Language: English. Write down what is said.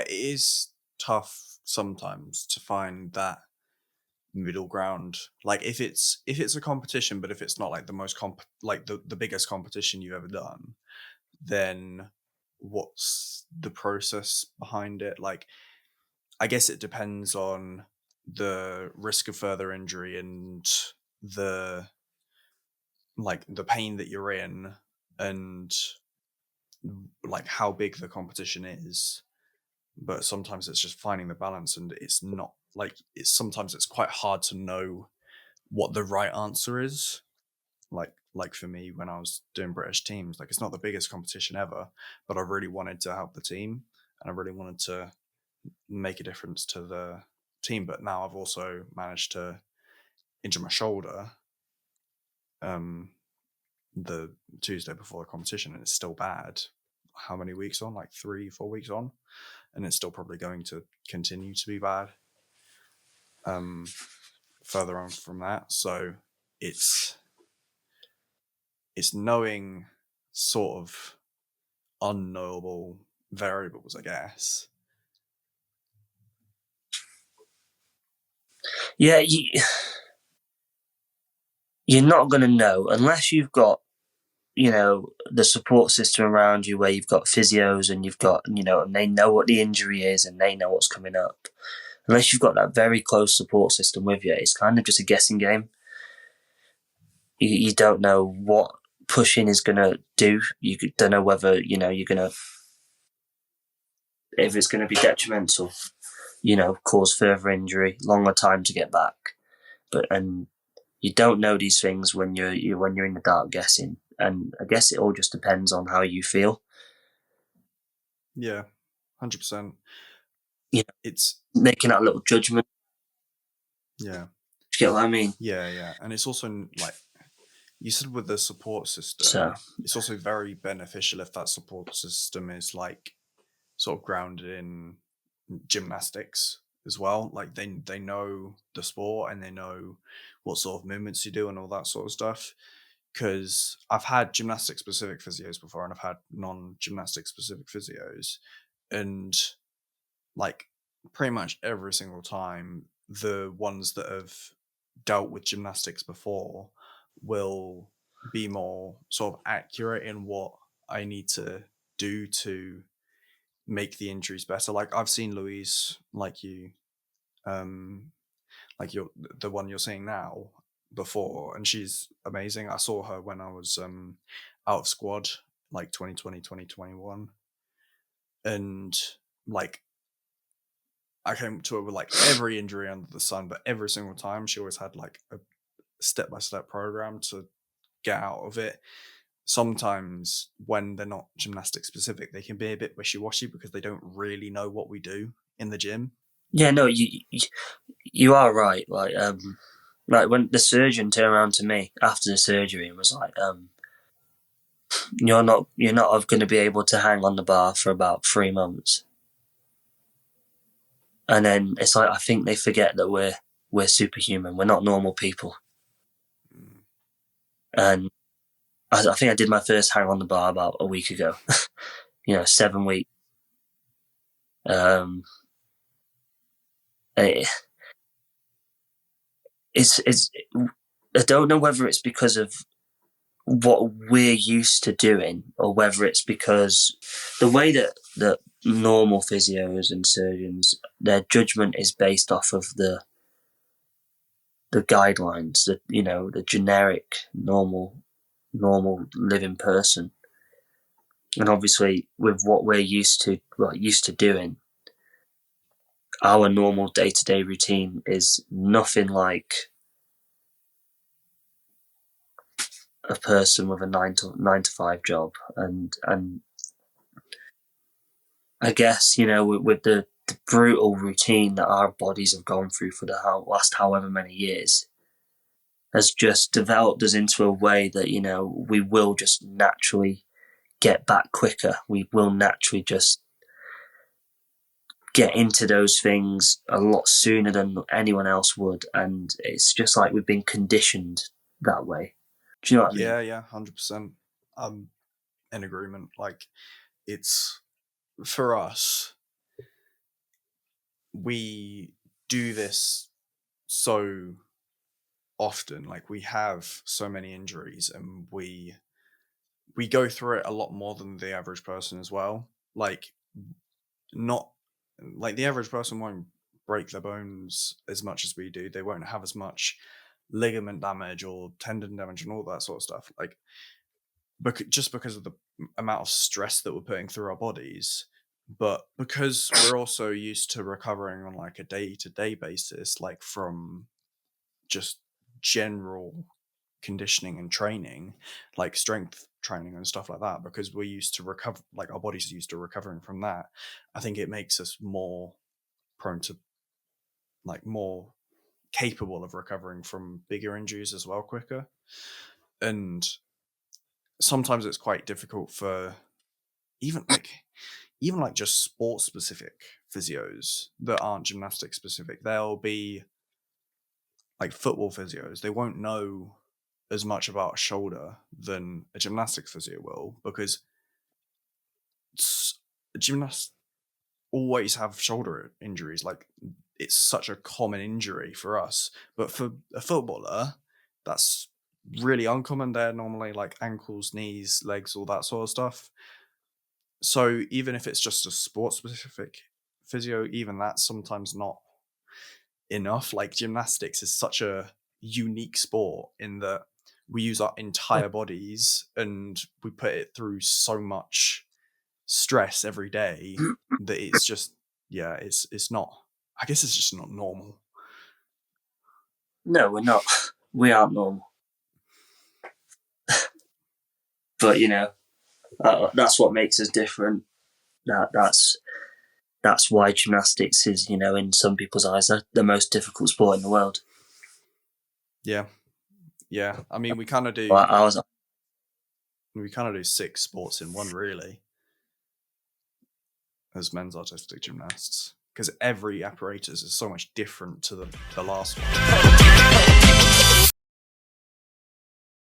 it is tough sometimes to find that middle ground. Like if it's a competition, but if it's not like the most like the biggest competition you've ever done, then what's the process behind it? Like, I guess it depends on the risk of further injury and the the pain that you're in, and like how big the competition is. But sometimes it's just finding the balance, and it's not like sometimes it's quite hard to know what the right answer is. Like for me, when I was doing British teams, like it's not the biggest competition ever, but I really wanted to help the team, and I really wanted to make a difference to the team. But now I've also managed to injure my shoulder the Tuesday before the competition, and it's still bad. How many weeks on? Like 3-4 weeks on, and it's still probably going to continue to be bad further on from that. So it's knowing sort of unknowable variables, I guess. Yeah, you're not going to know unless you've got, the support system around you, where you've got physios and you've got, and they know what the injury is and they know what's coming up. Unless you've got that very close support system with you, it's kind of just a guessing game. You don't know what pushing is going to do. You don't know whether, you're going to, if it's going to be detrimental, cause further injury, longer time to get back. And you don't know these things when you're in the dark guessing. And I guess it all just depends on how you feel. Yeah, 100%. It's making that little judgment. Yeah. Do you get what I mean? Yeah. And it's also like you said with the support system, So it's also very beneficial if that support system is like sort of grounded in gymnastics as well. Like they know the sport and they know what sort of movements you do and all that sort of stuff. Because I've had gymnastics-specific physios before, and I've had non-gymnastics-specific physios, and like pretty much every single time, the ones that have dealt with gymnastics before will be more sort of accurate in what I need to do to make the injuries better. Like I've seen Louise, like you, like you're the one you're seeing now before, and she's amazing. I saw her when I was out of squad, like 2020, 2021, and like I came to her with like every injury under the sun, but every single time she always had like a step-by-step program to get out of it. Sometimes when they're not gymnastics specific, they can be a bit wishy-washy because they don't really know what we do in the gym. Yeah, no, you are right. Like when the surgeon turned around to me after the surgery and was like, you're not going to be able to hang on the bar for about 3 months. And then it's like, I think they forget that we're superhuman. We're not normal people. And I think I did my first hang on the bar about a week ago. 7 weeks. It's I don't know whether it's because of what we're used to doing or whether it's because the way that normal physios and surgeons, their judgment is based off of the guidelines, the generic normal living person. And obviously with what we're used to doing, our normal day-to-day routine is nothing like a person with a 9 to 5 job. And I guess, with the brutal routine that our bodies have gone through for the last however many years, has just developed us into a way that, we will just naturally get back quicker. We will naturally just get into those things a lot sooner than anyone else would. And it's just like we've been conditioned that way. Do you know what I mean? Yeah, 100%. I'm in agreement. Like it's for us, we do this so often. Like, we have so many injuries, and we go through it a lot more than the average person as well. Like, not like the average person won't break their bones as much as we do. They won't have as much ligament damage or tendon damage and all that sort of stuff. Like, just because of the amount of stress that we're putting through our bodies. But because we're also used to recovering on like a day-to-day basis, like from just general conditioning and training, like strength training and stuff like that, because we're used to recover, like our body's used to recovering from that, I think it makes us more prone to, like, more capable of recovering from bigger injuries as well quicker. And sometimes it's quite difficult for even like just sports specific physios that aren't gymnastic specific. They'll be like football physios. They won't know as much about a shoulder than a gymnastics physio will, because gymnasts always have shoulder injuries. Like, it's such a common injury for us, but for a footballer, that's really uncommon. They're normally like ankles, knees, legs, all that sort of stuff. So even if it's just a sport specific physio, even that's sometimes not enough. Like, gymnastics is such a unique sport in that we use our entire bodies and we put it through so much stress every day that it's just, yeah, it's not, I guess it's just not normal. No, we're not. We aren't normal. But that's what makes us different. That's why gymnastics is, in some people's eyes, the most difficult sport in the world. Yeah. I mean, we kind of do. Well, We kind of do 6 sports in one, really, as men's artistic gymnasts, because every apparatus is so much different to the last one.